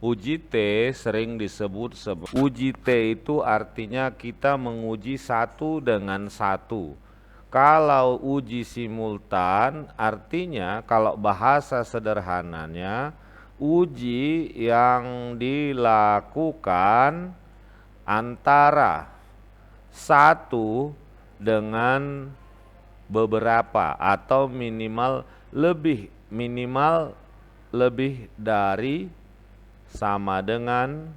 Uji T sering disebut uji T itu artinya kita menguji satu dengan satu. Kalau uji simultan artinya kalau bahasa sederhananya uji yang dilakukan antara satu dengan beberapa atau minimal lebih dari sama dengan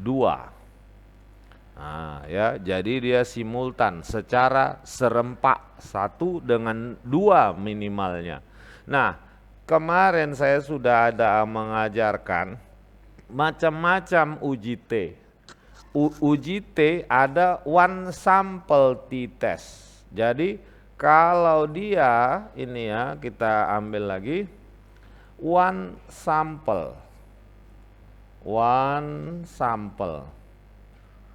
2. Nah, ya, jadi dia simultan secara serempak 1 dengan 2 minimalnya. Nah, kemarin saya sudah ada mengajarkan macam-macam uji T. Uji T ada one sample t-test. Jadi kalau dia ini ya, kita ambil lagi one sample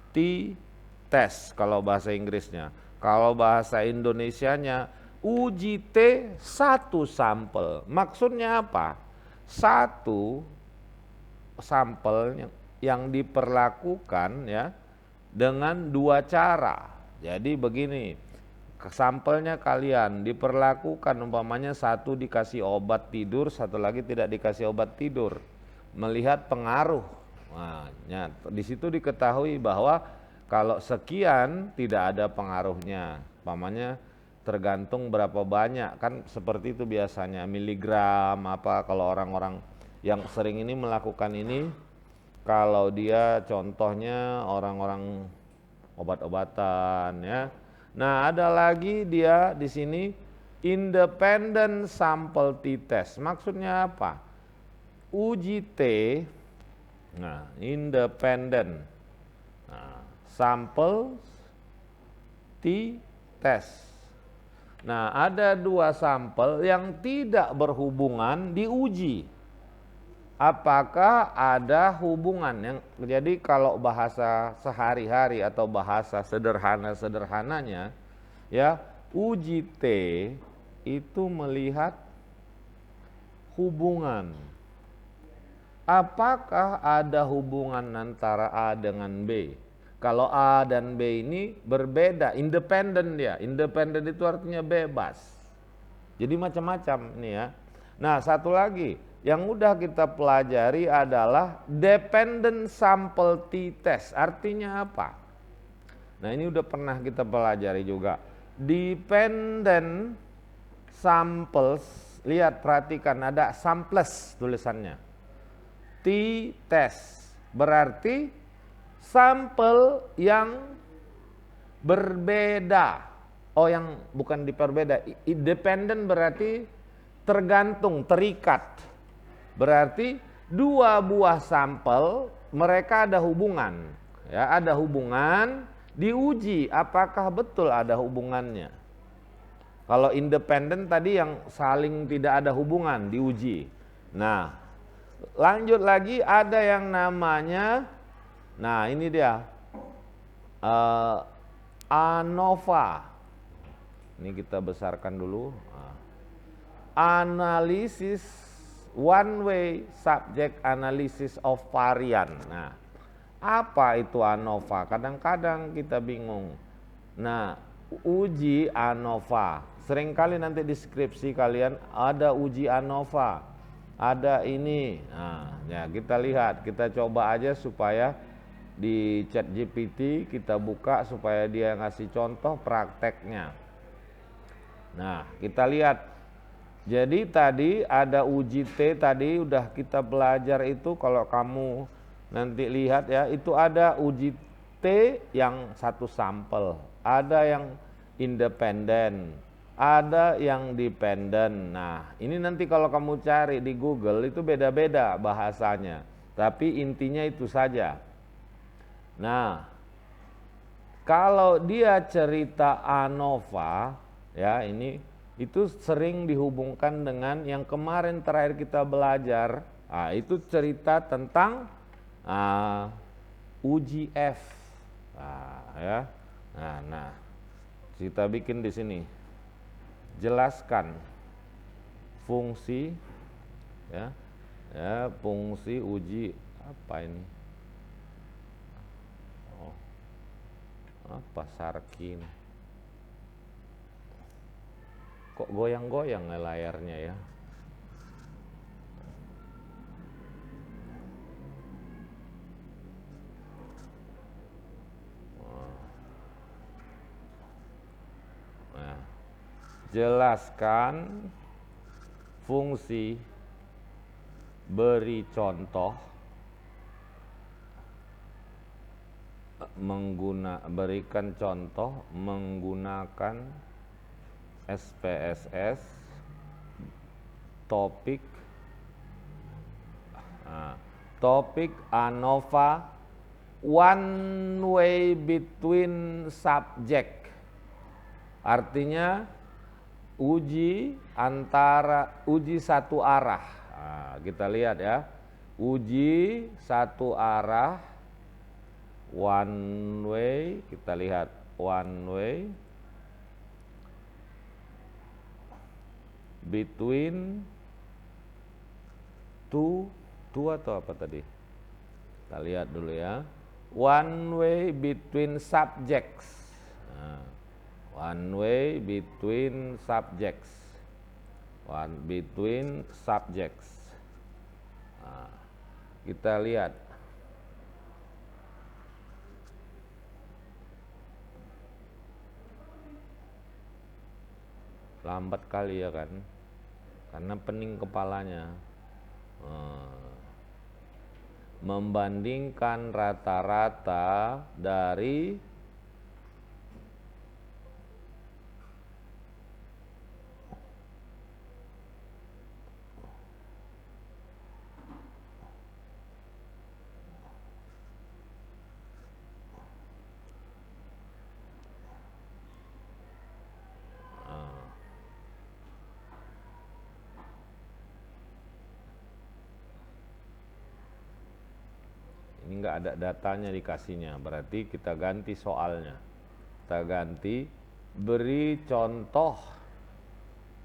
t-test kalau bahasa Inggrisnya. Kalau bahasa Indonesianya uji T satu sampel. Maksudnya apa? Satu sampel yang diperlakukan ya dengan 2 cara. Jadi begini, sampelnya kalian diperlakukan umpamanya satu dikasih obat tidur, satu lagi tidak dikasih obat tidur. Melihat pengaruh. Nah, di situ diketahui bahwa kalau sekian tidak ada pengaruhnya. Umpamanya tergantung berapa banyak, kan seperti itu biasanya miligram apa kalau orang-orang yang sering ini melakukan ini. Kalau dia contohnya orang-orang obat-obatan ya. Nah, ada lagi dia di sini independent sample t-test. Maksudnya apa? Uji T, nah independent sample t-test. Nah, ada 2 sampel yang tidak berhubungan diuji. Apakah ada hubungan yang jadi kalau bahasa sehari-hari atau bahasa sederhananya ya, uji T itu melihat hubungan. Apakah ada hubungan antara A dengan B? Kalau A dan B ini berbeda, independen dia. Independen itu artinya bebas. Jadi macam-macam nih ya. Nah, satu lagi yang udah kita pelajari adalah dependent sample t-test. Artinya apa? Nah, ini udah pernah kita pelajari juga. Dependent samples, lihat perhatikan ada samples tulisannya. T-test berarti sampel yang berbeda. Oh, yang bukan diperbeda. Dependent berarti tergantung, terikat. Berarti 2 buah sampel mereka ada hubungan. Ya, ada hubungan, diuji apakah betul ada hubungannya. Kalau independen tadi yang saling tidak ada hubungan diuji. Nah, lanjut lagi ada yang namanya, nah ini dia ANOVA. Ini kita besarkan dulu. Analisis one way subject analysis of variant. Nah, apa itu ANOVA? Kadang-kadang kita bingung. Nah, uji ANOVA. Seringkali nanti di skripsi kalian ada uji ANOVA. Ada ini. Nah, ya kita lihat, kita coba aja supaya di ChatGPT kita buka supaya dia ngasih contoh prakteknya. Nah, kita lihat. Jadi tadi ada uji T tadi udah kita belajar itu, kalau kamu nanti lihat ya, itu ada uji T yang satu sampel, ada yang independen, ada yang dependen. Nah, ini nanti kalau kamu cari di Google itu beda-beda bahasanya, tapi intinya itu saja. Nah, kalau dia cerita ANOVA ya, ini itu sering dihubungkan dengan yang kemarin terakhir kita belajar. Nah, itu cerita tentang uji F. Nah, ya. Nah, kita bikin di sini. Jelaskan fungsi ya. Ya, fungsi uji apa ini? Oh, apa Sarkin? Kok goyang-goyang ya layarnya ya? Nah, jelaskan fungsi, beri contoh, berikan contoh menggunakan SPSS, topik, topik ANOVA, one way between subject. Artinya uji satu arah. Nah, kita lihat ya, uji satu arah, one way. Kita lihat one way between two atau apa tadi? Kita lihat dulu ya. One way between subjects. Nah, one way between subjects. One between subjects. Nah, kita lihat. Lambat kali ya kan? Karena pening kepalanya. Membandingkan rata-rata dari ini nggak ada datanya dikasihnya, berarti kita ganti soalnya. Kita ganti beri contoh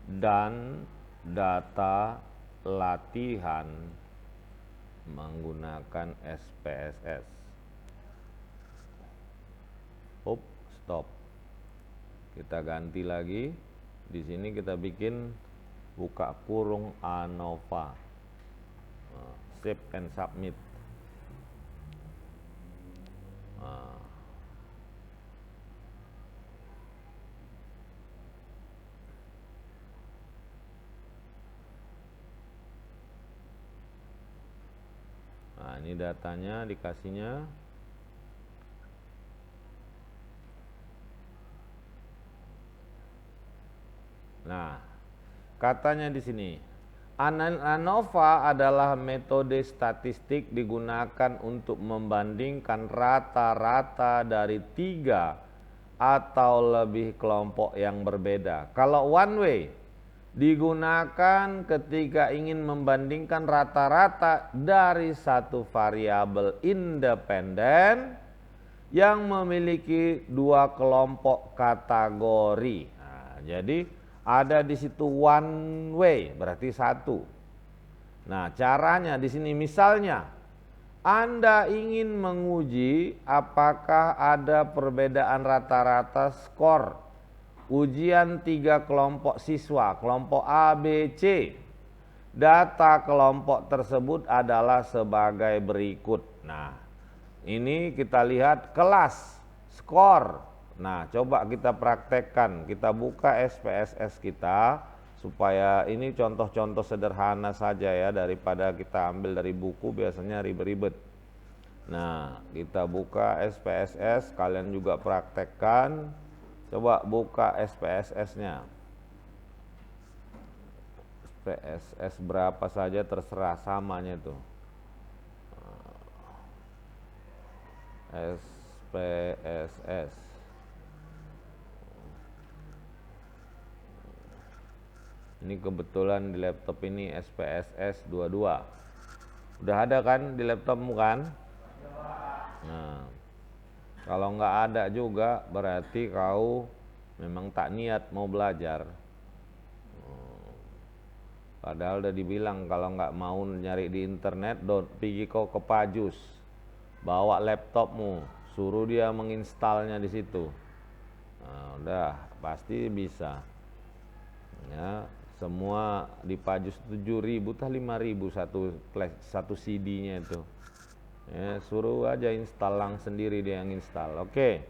dan data latihan menggunakan SPSS. Stop. Kita ganti lagi. Di sini kita bikin buka kurung ANOVA. Save and submit. Nah, ini datanya dikasihnya. Nah, katanya di sini, ANOVA adalah metode statistik digunakan untuk membandingkan rata-rata dari 3 atau lebih kelompok yang berbeda. Kalau one way digunakan ketika ingin membandingkan rata-rata dari satu variabel independen yang memiliki 2 kelompok kategori. Nah, jadi ada di situ one way, berarti 1. Nah, caranya di sini misalnya Anda ingin menguji apakah ada perbedaan rata-rata skor ujian 3 kelompok siswa, kelompok A, B, C. Data kelompok tersebut adalah sebagai berikut. Nah, ini kita lihat kelas, skor. Nah, coba kita praktekkan. Kita buka SPSS kita supaya ini contoh-contoh sederhana saja ya, daripada kita ambil dari buku biasanya ribet-ribet. Nah, kita buka SPSS, kalian juga praktekkan. Coba buka SPSS-nya. SPSS berapa saja terserah, samanya tuh. SPSS. Ini kebetulan di laptop ini SPSS 22. Udah ada kan di laptopmu kan? Nah, kalau nggak ada juga berarti kau memang tak niat mau belajar. Padahal udah dibilang kalau nggak mau nyari di internet, pergi kau ke Pajus, bawa laptopmu, suruh dia menginstalnya di situ. Nah, udah pasti bisa. Ya, semua di Pajus 7.000 tah 5.000 satu CD-nya itu. Ya, suruh aja install sendiri dia yang install. Oke.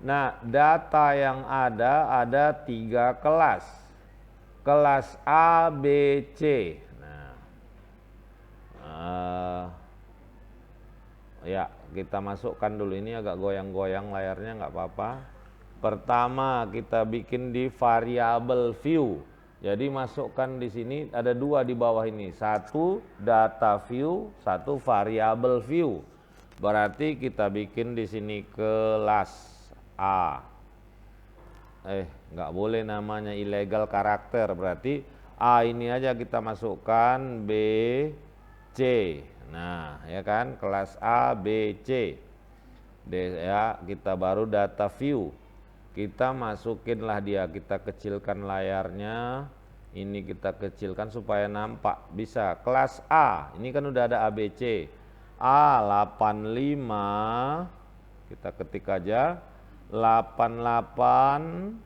Nah, data yang ada 3 kelas. Kelas A, B, C. Nah, ya kita masukkan dulu, ini agak goyang-goyang layarnya, nggak apa-apa. Pertama kita bikin di variable view. Jadi masukkan di sini ada 2 di bawah ini, satu data view, satu variable view. Berarti kita bikin di sini kelas A. Nggak boleh namanya illegal karakter, berarti A ini aja kita masukkan, B, C. Nah, ya kan, kelas A, B, C. Ya, kita baru data view. Kita masukinlah dia, kita kecilkan layarnya. Ini kita kecilkan supaya nampak. Bisa kelas A, ini kan udah ada ABC. A85, kita ketik aja 88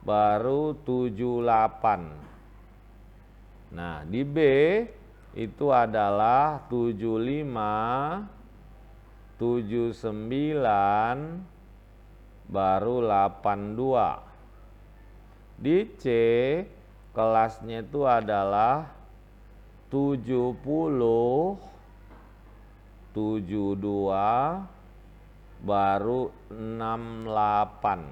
baru 78. Nah, di B itu adalah 75 79 baru 82. Di C kelasnya itu adalah 70 72 baru 68.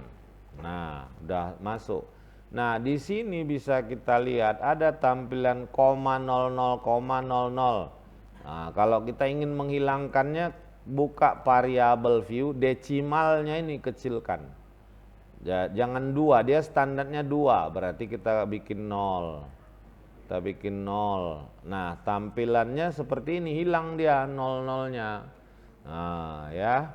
Nah, udah masuk. Nah, di sini bisa kita lihat ada tampilan koma 00,00. Nah, kalau kita ingin menghilangkannya, buka variable view, desimalnya ini kecilkan. Ya, jangan 2, dia standarnya 2, berarti kita bikin 0. Kita bikin 0. Nah, tampilannya seperti ini, hilang dia 00-nya. Nah, ya.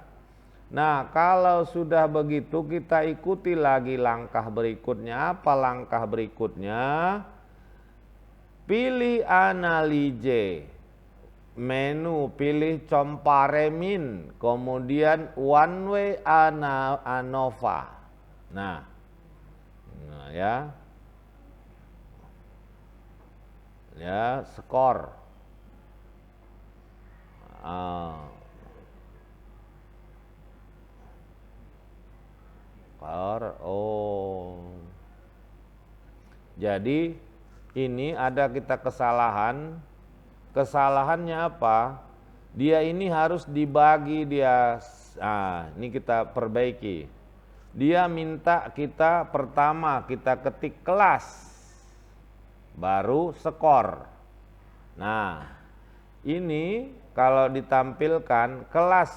Nah, kalau sudah begitu kita ikuti lagi langkah berikutnya. Apa langkah berikutnya? Pilih analyze, menu pilih comparemin, kemudian one way ANOVA. Nah ya. Ya, skor. Jadi ini ada kita kesalahan. Kesalahannya apa? Dia ini harus dibagi dia. Nah, ini kita perbaiki. Dia minta kita pertama kita ketik kelas, baru skor. Nah, ini kalau ditampilkan kelas,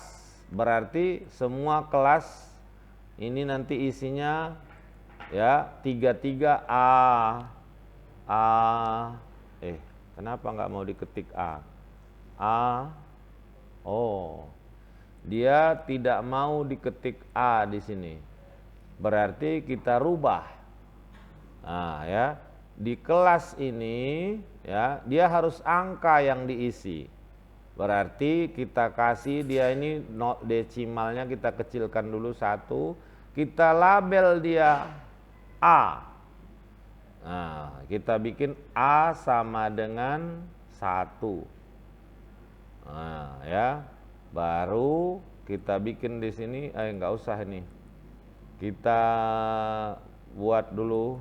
berarti semua kelas ini nanti isinya ya 33A. Kenapa nggak mau diketik A? Dia tidak mau diketik A di sini. Berarti kita rubah. Nah, ya, di kelas ini ya, dia harus angka yang diisi. Berarti kita kasih dia ini desimalnya kita kecilkan dulu 1, kita label dia A. Nah, kita bikin A sama dengan 1. Nah, ya. Baru kita bikin di sini, nggak usah ini. Kita buat dulu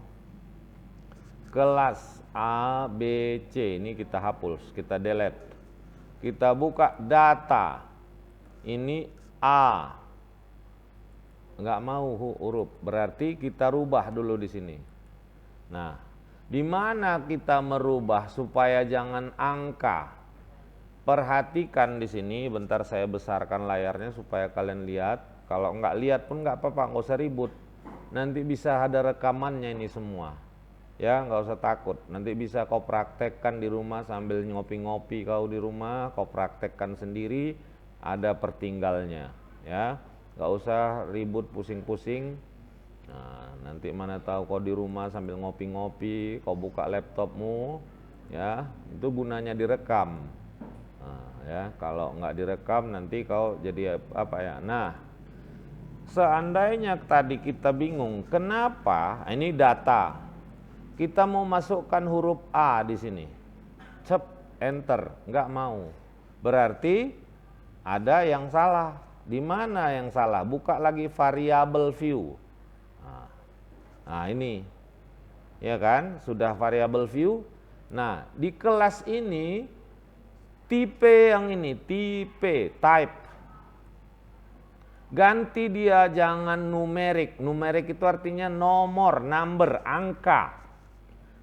kelas A, B, C. Ini kita hapus, kita delete. Kita buka data. Ini A. Nggak mau huruf, berarti kita rubah dulu di sini. Nah, di mana kita merubah supaya jangan angka? Perhatikan di sini, bentar saya besarkan layarnya supaya kalian lihat. Kalau nggak lihat pun nggak apa-apa, nggak usah ribut. Nanti bisa ada rekamannya ini semua. Ya, nggak usah takut. Nanti bisa kau praktekkan di rumah sambil ngopi-ngopi kau di rumah, kau praktekkan sendiri, ada pertinggalnya. Ya, nggak usah ribut pusing-pusing. Nah, nanti mana tahu kau di rumah sambil ngopi-ngopi, kau buka laptopmu, ya, itu gunanya direkam. Nah, ya, kalau nggak direkam nanti kau jadi apa ya? Nah, seandainya tadi kita bingung, kenapa? Ini data. Kita mau masukkan huruf A di sini. Cep, enter, nggak mau. Berarti ada yang salah. Di mana yang salah? Buka lagi variable view. Nah, ini, ya kan, sudah variable view. Nah, di kelas ini tipe yang ini, type. Ganti dia jangan numerik. Numerik itu artinya nomor, number, angka.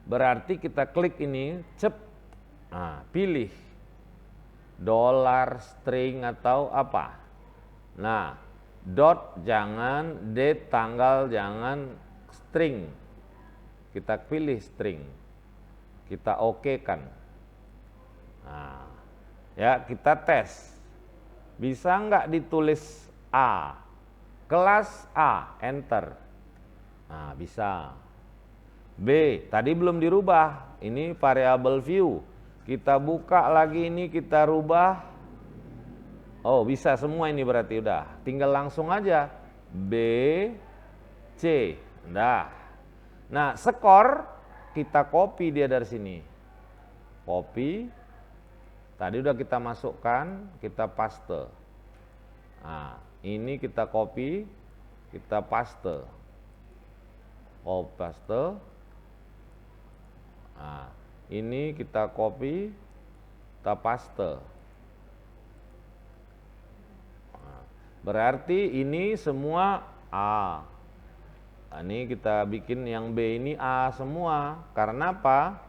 Berarti kita klik ini, cep. Nah, pilih dollar, string atau apa. Nah, dot jangan, date tanggal jangan, string. Kita pilih string. Kita oke-kan. Nah, ya kita tes. Bisa nggak ditulis A? Kelas A, enter. Nah, bisa. B, tadi belum dirubah. Ini variable view. Kita buka lagi ini, kita rubah. Oh, bisa semua ini berarti udah. Tinggal langsung aja. B, C. Nah, skor kita copy dia dari sini. Copy. Tadi udah kita masukkan, kita paste. Nah, ini kita copy, kita paste. Oh, paste. Nah, ini kita copy, kita paste. Nah, berarti ini semua A. Nah, ini kita bikin yang B ini A semua. Karena apa?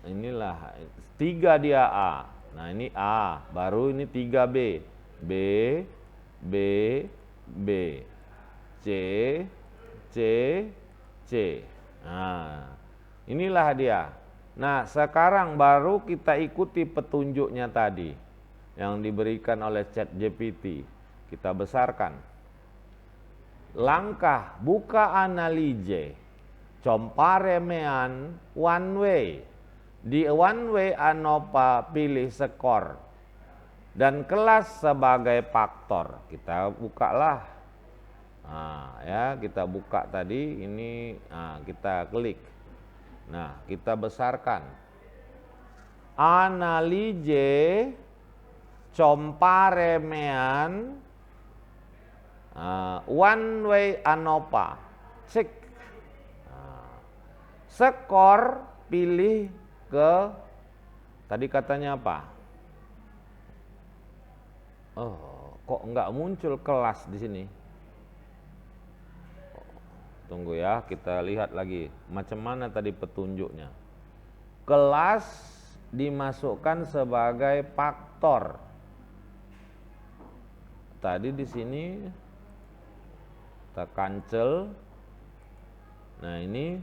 Inilah 3 dia A. Nah, ini A, baru ini 3B. B, B, B. C, C, C. Nah, inilah dia. Nah, sekarang baru kita ikuti petunjuknya tadi yang diberikan oleh ChatGPT. Kita besarkan. Langkah buka analise, compare mean one way. Di one way ANOVA pilih skor dan kelas sebagai faktor. Kita bukalah. Nah, ya, kita buka tadi ini, nah, kita klik. Nah, kita besarkan. Analise, compare mean one way ANOVA. Cek. Skor pilih ke tadi katanya apa? Oh, kok nggak muncul kelas di sini? Tunggu ya, kita lihat lagi macam mana tadi petunjuknya. Kelas dimasukkan sebagai faktor. Tadi di sini kita cancel. Nah, ini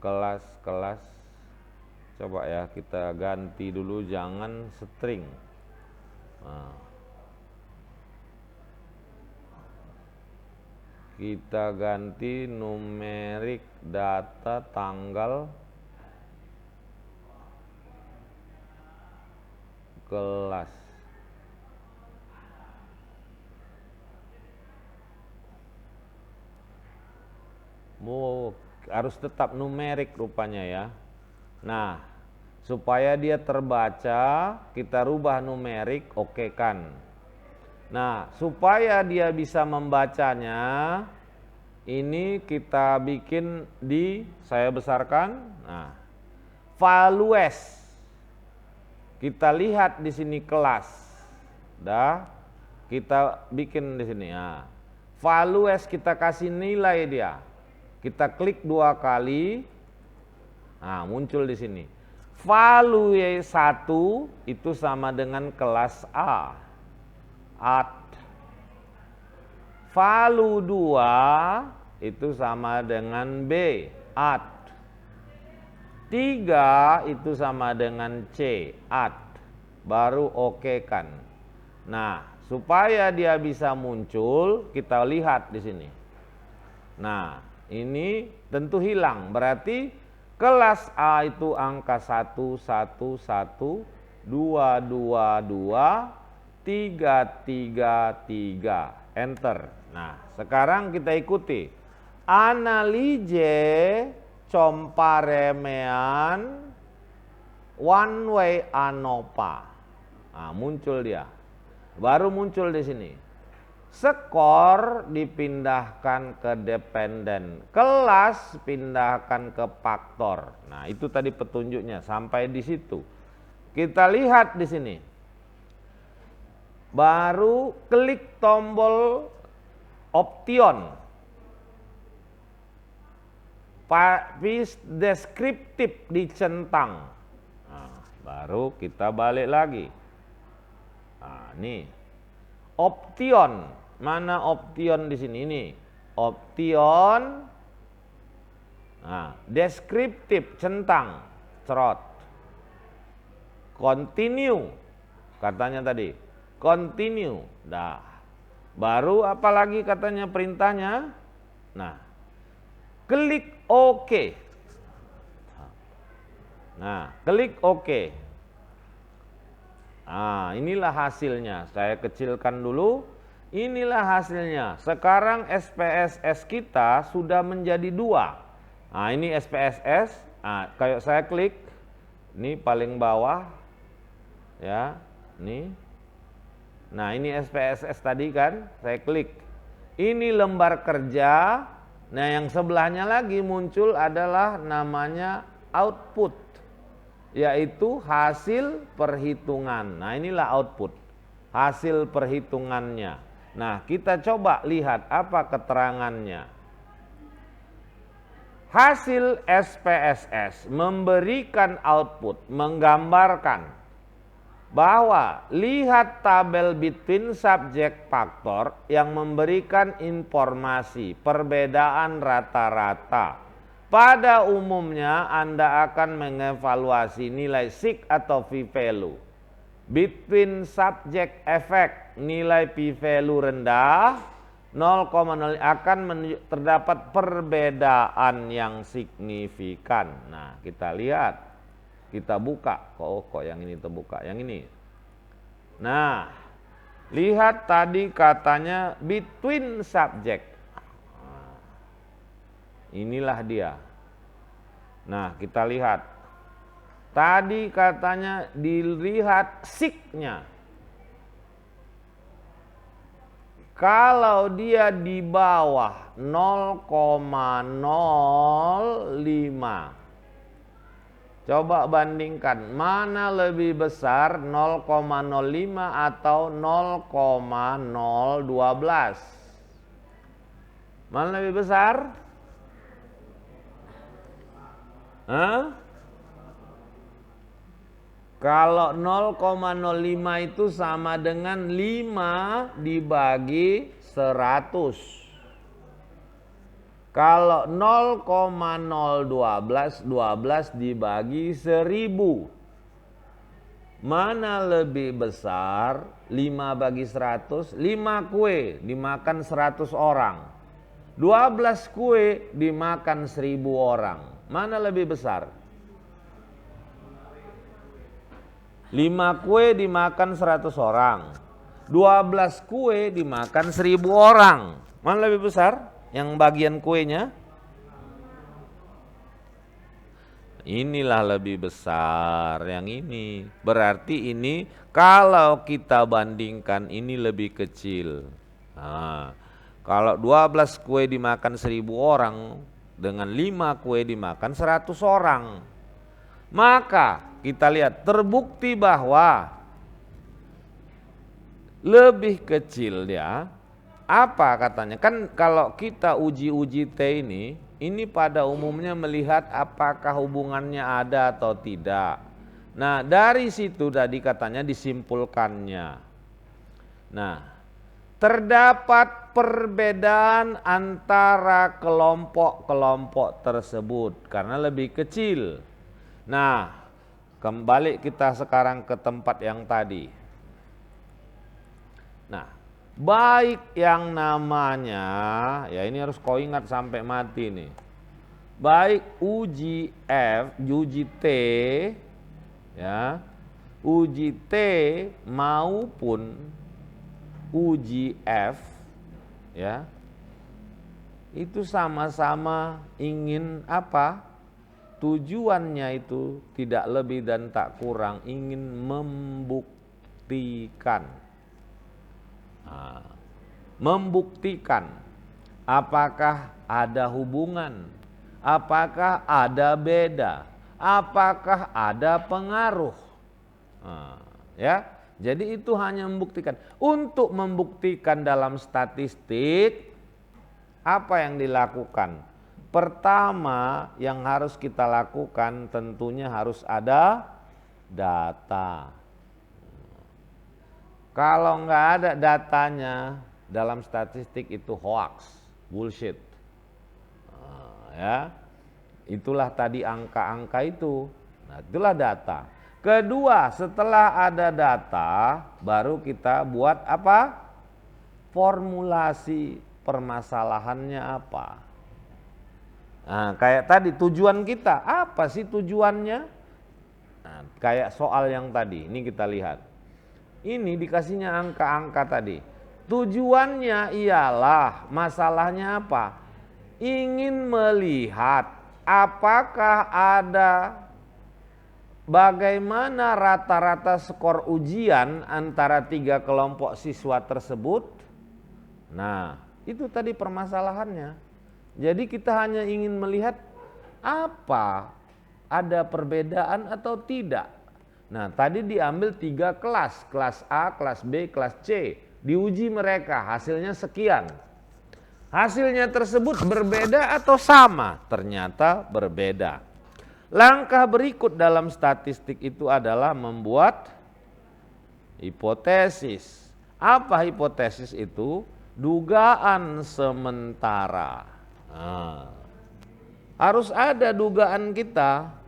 kelas-kelas. Coba ya, kita ganti dulu, jangan string. Nah, kita ganti numerik data tanggal kelas. Harus tetap numerik rupanya ya. Nah, supaya dia terbaca, kita rubah numerik, oke kan. Nah, supaya dia bisa membacanya, ini kita bikin di, saya besarkan. Nah, values. Kita lihat di sini kelas. Dah, kita bikin di sini. Nah, values kita kasih nilai dia. Kita klik 2 kali. Nah, muncul di sini. Value 1 itu sama dengan kelas A. At. Value 2 itu sama dengan B. At. 3 itu sama dengan C. At. Baru oke kan. Nah, supaya dia bisa muncul, kita lihat di sini. Nah, ini tentu hilang. Berarti kelas A itu angka 1, 1, 1, 2, 2, 2, 3, 3, 3. Enter. Nah, sekarang kita ikuti. Analise comparemean one way ANOVA. Nah, muncul dia. Baru muncul di sini. Skor dipindahkan ke dependen, kelas pindahkan ke faktor. Nah, itu tadi petunjuknya sampai di situ. Kita lihat di sini. Baru klik tombol option. Deskriptif dicentang. Nah, baru kita balik lagi. Nah, nih. Option. Mana option di sini? Ini option. Nah, deskriptif centang, cerot. Continue. Katanya tadi, continue. Dah. Baru apalagi katanya perintahnya? Nah, klik OK. Nah, klik OK. Nah, inilah hasilnya. Saya kecilkan dulu. Inilah hasilnya. Sekarang SPSS kita sudah menjadi 2. Nah, ini SPSS. Nah, kayak saya klik. Ini paling bawah. Ya, ini. Nah, ini SPSS tadi kan. Saya klik. Ini lembar kerja. Nah, yang sebelahnya lagi muncul adalah namanya output, yaitu hasil perhitungan. Nah, inilah output, hasil perhitungannya. Nah, kita coba lihat apa keterangannya. Hasil SPSS memberikan output, menggambarkan bahwa lihat tabel between subject factor yang memberikan informasi perbedaan rata-rata. Pada umumnya Anda akan mengevaluasi nilai SIG atau p-value. Between subject effect, nilai p-value rendah 0,0 akan terdapat perbedaan yang signifikan. Nah, kita lihat, kita buka. Kok yang ini terbuka, yang ini. Nah, lihat tadi katanya between subject. Inilah dia. Nah, kita lihat. Tadi katanya dilihat SIG-nya. Kalau dia di bawah 0,05. Coba bandingkan, mana lebih besar 0,05 atau 0,012? Mana lebih besar? Kalau 0,05 itu sama dengan 5 dibagi 100. Kalau 0,012, 12 dibagi 1000. Mana lebih besar? 5 bagi 100, 5 kue dimakan 100 orang. 12 kue dimakan 1000 orang. Mana lebih besar? 5 kue dimakan 100 orang. 12 kue dimakan 1000 orang. Mana lebih besar? Yang bagian kuenya? Inilah lebih besar yang ini. Berarti ini kalau kita bandingkan ini lebih kecil. Nah, kalau 12 kue dimakan 1000 orang dengan 5 kue dimakan 100 orang. Maka kita lihat terbukti bahwa lebih kecil dia. Apa katanya? Kan kalau kita uji-uji T ini pada umumnya melihat apakah hubungannya ada atau tidak. Nah, dari situ tadi katanya disimpulkannya. Nah, terdapat perbedaan antara kelompok-kelompok tersebut karena lebih kecil. Nah, kembali kita sekarang ke tempat yang tadi. Nah, baik yang namanya, ya ini harus kau ingat sampai mati nih, baik uji F, uji T, ya, uji T maupun uji F, ya, itu sama-sama ingin apa? Tujuannya itu tidak lebih dan tak kurang ingin membuktikan. Nah, membuktikan apakah ada hubungan, apakah ada beda, apakah ada pengaruh. Nah, ya, jadi itu hanya membuktikan. Untuk membuktikan dalam statistik, apa yang dilakukan? Pertama yang harus kita lakukan tentunya harus ada data. Kalau nggak ada datanya dalam statistik itu hoax, bullshit. Ya, itulah tadi angka-angka itu. Nah, itulah data. Kedua, setelah ada data, baru kita buat apa? Formulasi permasalahannya apa. Nah, kayak tadi tujuan kita, apa sih tujuannya? Nah, kayak soal yang tadi, ini kita lihat. Ini dikasihnya angka-angka tadi. Tujuannya ialah masalahnya apa? Ingin melihat apakah ada bagaimana rata-rata skor ujian antara 3 kelompok siswa tersebut. Nah, itu tadi permasalahannya. Jadi kita hanya ingin melihat apa ada perbedaan atau tidak. Nah, tadi diambil 3 kelas, kelas A, kelas B, kelas C. Diuji mereka, hasilnya sekian. Hasilnya tersebut berbeda atau sama? Ternyata berbeda. Langkah berikut dalam statistik itu adalah membuat hipotesis. Apa hipotesis itu? Dugaan sementara. Nah, harus ada dugaan kita.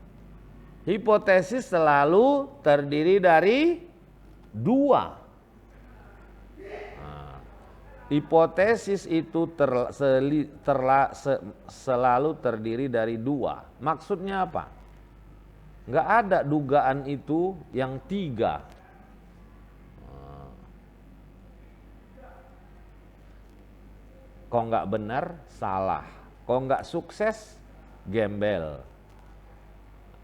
Hipotesis selalu terdiri dari 2. Nah, hipotesis itu selalu terdiri dari 2. Maksudnya apa? Nggak ada dugaan itu yang 3. Kok nggak benar, salah. Kok nggak sukses, gembel.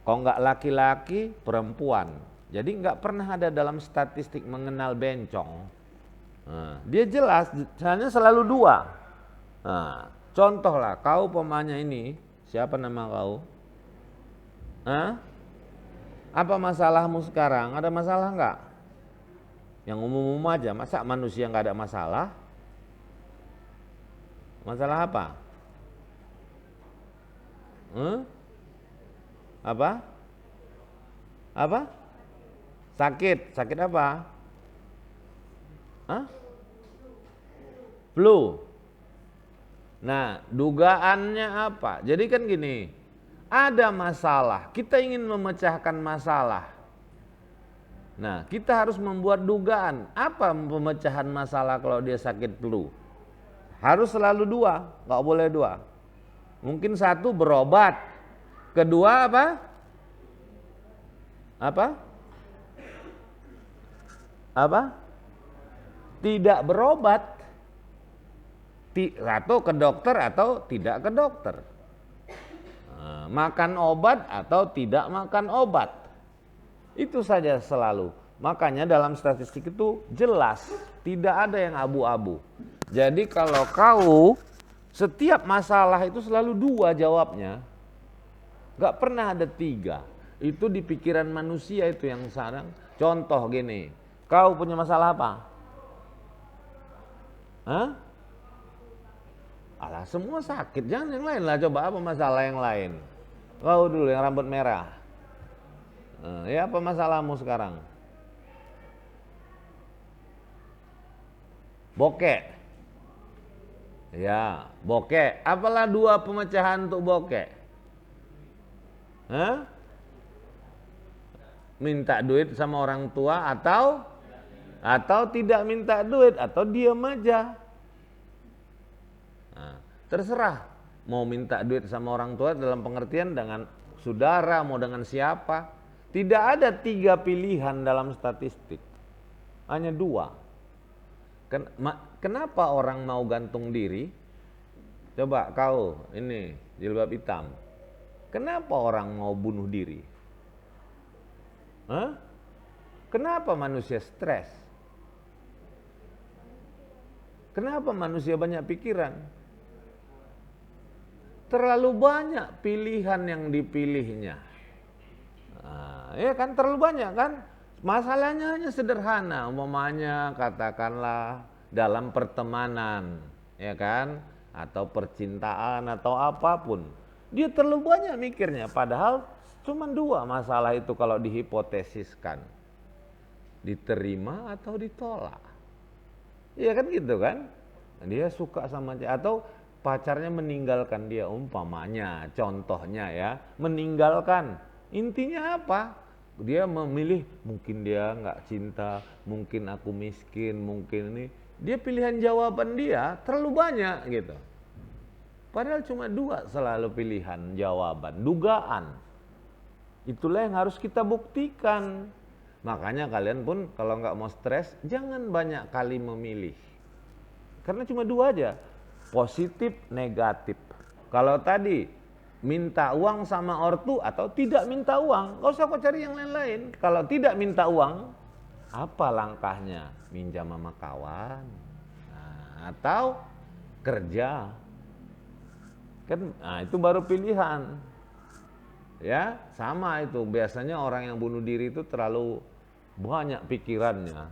Kok nggak laki-laki, perempuan. Jadi nggak pernah ada dalam statistik mengenal bencong. Nah, dia jelas, hanya selalu 2. Nah, contoh lah, kau pemanya ini, siapa nama kau? Hah? Apa masalahmu sekarang? Ada masalah nggak? Yang umum-umum aja, masa manusia nggak ada masalah? Masalah apa? Apa? Apa? Sakit. Sakit apa? Hah? Flu. Nah, dugaannya apa? Jadi kan gini, ada masalah, kita ingin memecahkan masalah. Nah, kita harus membuat dugaan. Apa pemecahan masalah kalau dia sakit flu? Harus selalu 2, nggak boleh 2. Mungkin 1 berobat, kedua apa? Tidak berobat, atau ke dokter atau tidak ke dokter. Makan obat atau tidak makan obat. Itu saja selalu. Makanya dalam statistik itu jelas, tidak ada yang abu-abu. Jadi kalau kau setiap masalah itu selalu 2 jawabnya, gak pernah ada 3. Itu di pikiran manusia itu yang sekarang. Contoh gini, kau punya masalah apa? Hah? Alah, semua sakit, jangan yang lain lah, coba apa masalah yang lain? Kau dulu yang rambut merah. Ya apa masalahmu sekarang? Bokek. Ya, bokek. Apalah 2 pemecahan untuk bokek? Hah? Minta duit sama orang tua atau atau tidak minta duit, atau diam aja. Nah, terserah mau minta duit sama orang tua dalam pengertian dengan saudara, mau dengan siapa. Tidak ada 3 pilihan dalam statistik, hanya 2. Kenapa orang mau gantung diri? Coba kau ini jilbab hitam, kenapa orang mau bunuh diri? Hah? Kenapa manusia stres? Kenapa manusia banyak pikiran? Terlalu banyak pilihan yang dipilihnya. Nah, ya kan, terlalu banyak kan? Masalahnya hanya sederhana, umpamanya katakanlah dalam pertemanan, ya kan? Atau percintaan atau apapun. Dia terlalu banyak mikirnya, padahal cuma 2 masalah itu kalau dihipotesiskan. Diterima atau ditolak. Iya kan gitu kan? Dia suka sama dia atau pacarnya meninggalkan dia, umpamanya, contohnya ya, meninggalkan. Intinya apa? Dia memilih, mungkin dia nggak cinta, mungkin aku miskin, mungkin ini. Dia pilihan jawaban dia terlalu banyak gitu. Padahal cuma 2 selalu pilihan jawaban, dugaan. Itulah yang harus kita buktikan. Makanya kalian pun kalau nggak mau stres, jangan banyak kali memilih. Karena cuma 2 aja, positif, negatif. Kalau tadi minta uang sama ortu atau tidak minta uang, nggak usah kau cari yang lain-lain. Kalau tidak minta uang, apa langkahnya? Minjam sama kawan, nah, atau kerja. Kan, nah itu baru pilihan. Ya, sama itu. Biasanya orang yang bunuh diri itu terlalu banyak pikirannya.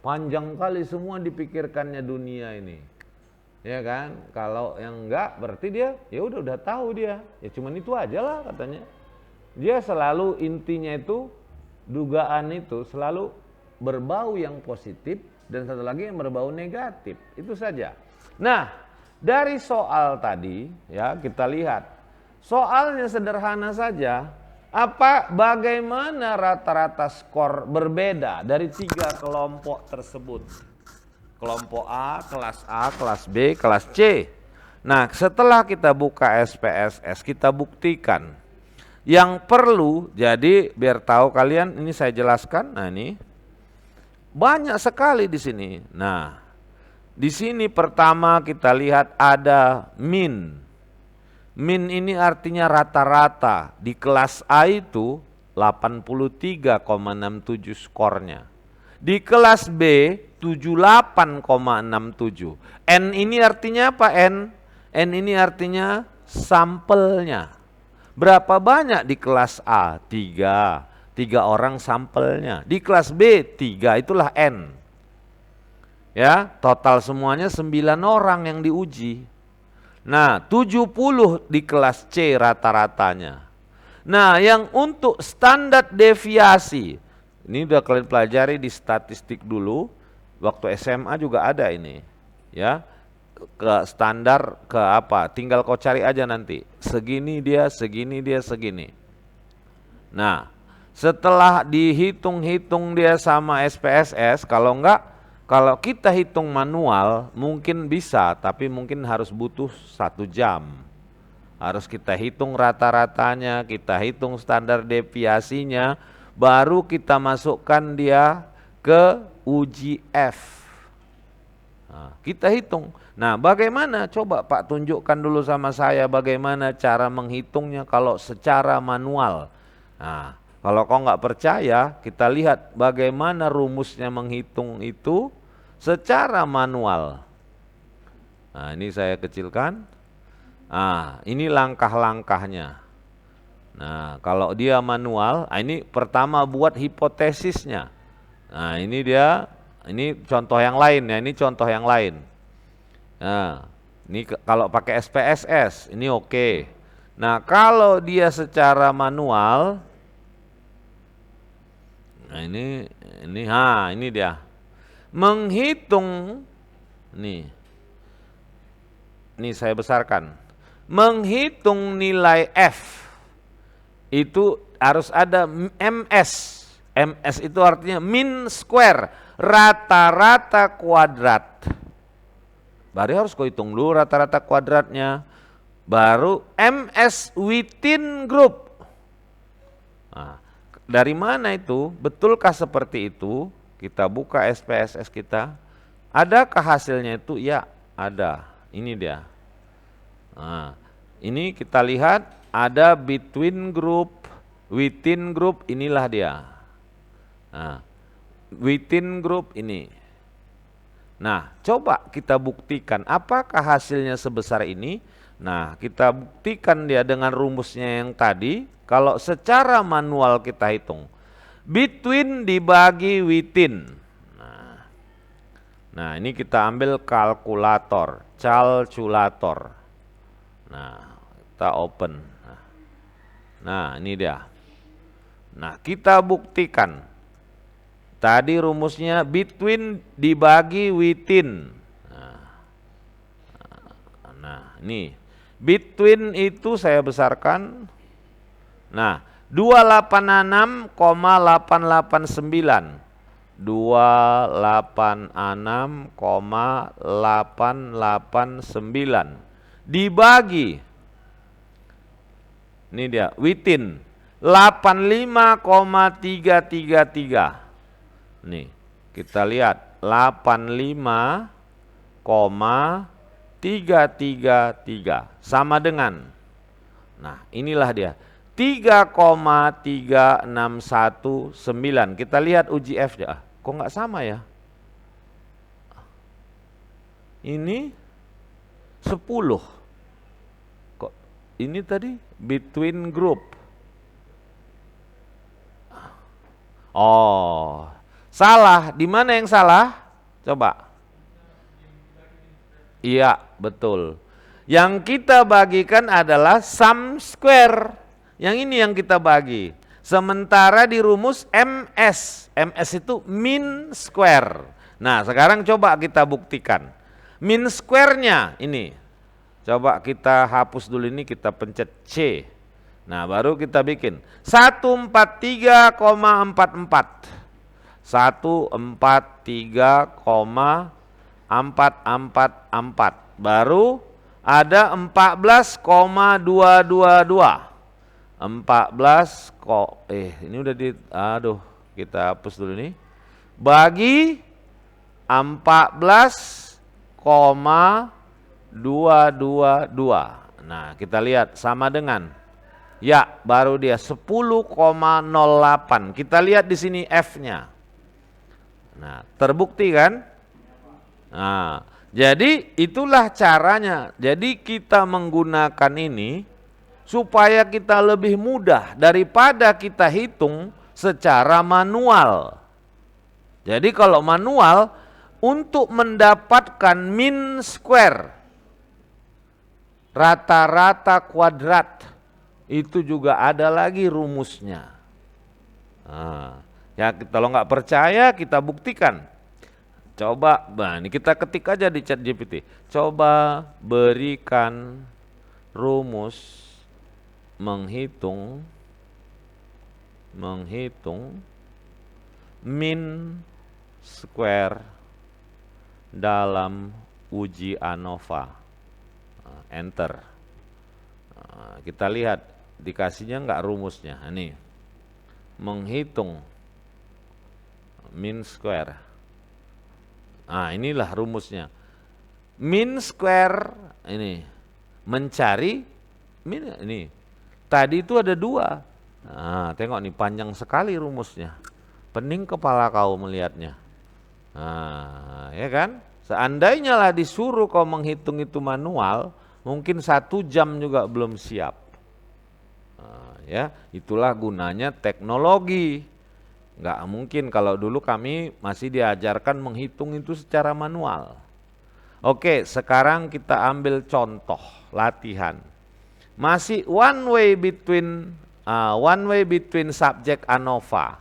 Panjang kali semua dipikirkannya dunia ini. Ya kan? Kalau yang enggak berarti dia ya udah tahu dia. Ya cuman itu aja lah katanya. Dia selalu intinya itu dugaan itu selalu berbau yang positif dan satu lagi yang berbau negatif. Itu saja. Nah, dari soal tadi ya kita lihat. Soalnya sederhana saja. Bagaimana rata-rata skor berbeda dari 3 kelompok tersebut? Kelompok A, kelas B, kelas C. Nah, setelah kita buka SPSS, kita buktikan. Yang perlu, jadi biar tahu kalian, ini saya jelaskan. Nah, ini banyak sekali di sini. Nah, di sini pertama kita lihat ada min. Min ini artinya rata-rata. Di kelas A itu 83,67 skornya. Di kelas B 78,67. N ini artinya apa N? N ini artinya sampelnya. Berapa banyak di kelas A? 3. 3 orang sampelnya. Di kelas B 3, itulah N. Ya, total semuanya 9 orang yang diuji. Nah, 70 di kelas C rata-ratanya. Nah, yang untuk standar deviasi, ini udah kalian pelajari di statistik dulu, waktu SMA juga ada ini, ya. Ke standar ke apa? Tinggal kau cari aja nanti. Segini dia, segini dia, segini. Nah, setelah dihitung-hitung dia sama SPSS, kalau kita hitung manual mungkin bisa, tapi mungkin harus butuh 1 jam. Harus kita hitung rata-ratanya, kita hitung standar deviasinya, baru kita masukkan dia ke uji F. Nah, kita hitung. Nah, bagaimana? Coba Pak tunjukkan dulu sama saya bagaimana cara menghitungnya kalau secara manual. Nah, kalau kau nggak percaya, kita lihat bagaimana rumusnya menghitung itu secara manual. Nah, ini saya kecilkan. Nah, ini langkah-langkahnya. Nah, kalau dia manual, ini pertama buat hipotesisnya. Nah, ini contoh yang lain ya, ini contoh yang lain. Nah, ini kalau pakai SPSS, ini oke. Nah, kalau dia secara manual, nah ini dia. Menghitung, nih saya besarkan. Menghitung nilai F itu harus ada MS. MS itu artinya mean square, rata-rata kuadrat. Baru harus kau hitung dulu rata-rata kuadratnya. Baru MS within group. Nah, dari mana itu? Betulkah seperti itu? Kita buka SPSS kita. Adakah hasilnya itu? Ya, ada. Ini dia. Nah, ini kita lihat ada between group, within group, inilah dia. Nah, within group ini. Nah, coba kita buktikan apakah hasilnya sebesar ini. Nah, kita buktikan dia dengan rumusnya yang tadi. Kalau secara manual kita hitung. Between dibagi within. Nah, ini kita ambil kalkulator, calculator. Nah, kita open. Nah, ini dia. Nah, kita buktikan. Tadi rumusnya between dibagi within. Nah, ini. Between itu saya besarkan. Nah, 286,889. 286,889 dibagi, ini dia within 85,333. Nih, kita lihat 85,333 sama dengan, nah inilah dia 3,3619. Kita lihat uji F ya. Kok nggak sama ya? Ini 10. Kok ini tadi between group. Oh, salah. Di mana yang salah? Coba. Iya, betul. Yang kita bagikan adalah sum square. Yang ini yang kita bagi. Sementara di rumus MS. MS itu mean square. Nah, sekarang coba kita buktikan. Mean square-nya ini. Coba kita hapus dulu ini, kita pencet C. Nah, baru kita bikin 143,44. 143,444. Baru ada 14,222. 14 kok ini udah kita hapus dulu nih. Bagi 14,222. Nah, kita lihat sama dengan, ya baru dia 10,08. Kita lihat di sini F-nya. Nah, terbukti kan? Nah, jadi itulah caranya. Jadi kita menggunakan ini supaya kita lebih mudah daripada kita hitung secara manual. Jadi kalau manual, untuk mendapatkan mean square, rata-rata kuadrat, itu juga ada lagi rumusnya. Nah, ya kalau nggak percaya kita buktikan. Coba, nah ini kita ketik aja di ChatGPT. Coba berikan rumus menghitung mean square dalam uji ANOVA. Enter. Kita lihat dikasihnya enggak rumusnya. Ini menghitung mean square. Nah, inilah rumusnya. Mean square ini mencari mean ini. Tadi itu ada 2. Nah, tengok nih panjang sekali rumusnya. Pening kepala kau melihatnya. Nah, ya kan? Seandainya lah disuruh kau menghitung itu manual, mungkin 1 jam juga belum siap. Nah, ya, itulah gunanya teknologi. Nggak mungkin kalau dulu kami masih diajarkan menghitung itu secara manual. Oke, sekarang kita ambil contoh latihan. Masih one way between subject ANOVA.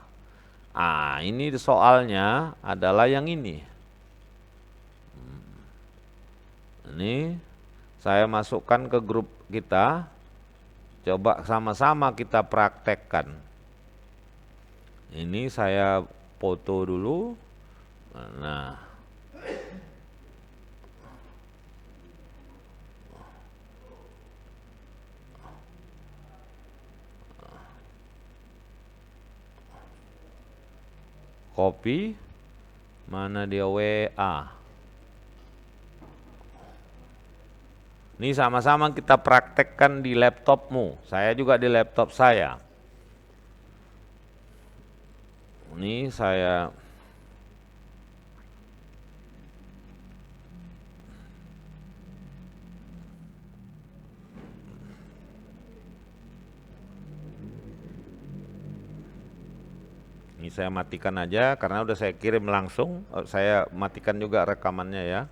Ini soalnya adalah yang ini. Ini saya masukkan ke grup kita. Coba sama-sama kita praktekkan. Ini saya foto dulu. Nah, copy, mana dia WA. Ini sama-sama kita praktekkan di laptopmu, saya juga di laptop saya. Ini saya matikan aja karena udah saya kirim langsung. Saya matikan juga rekamannya ya.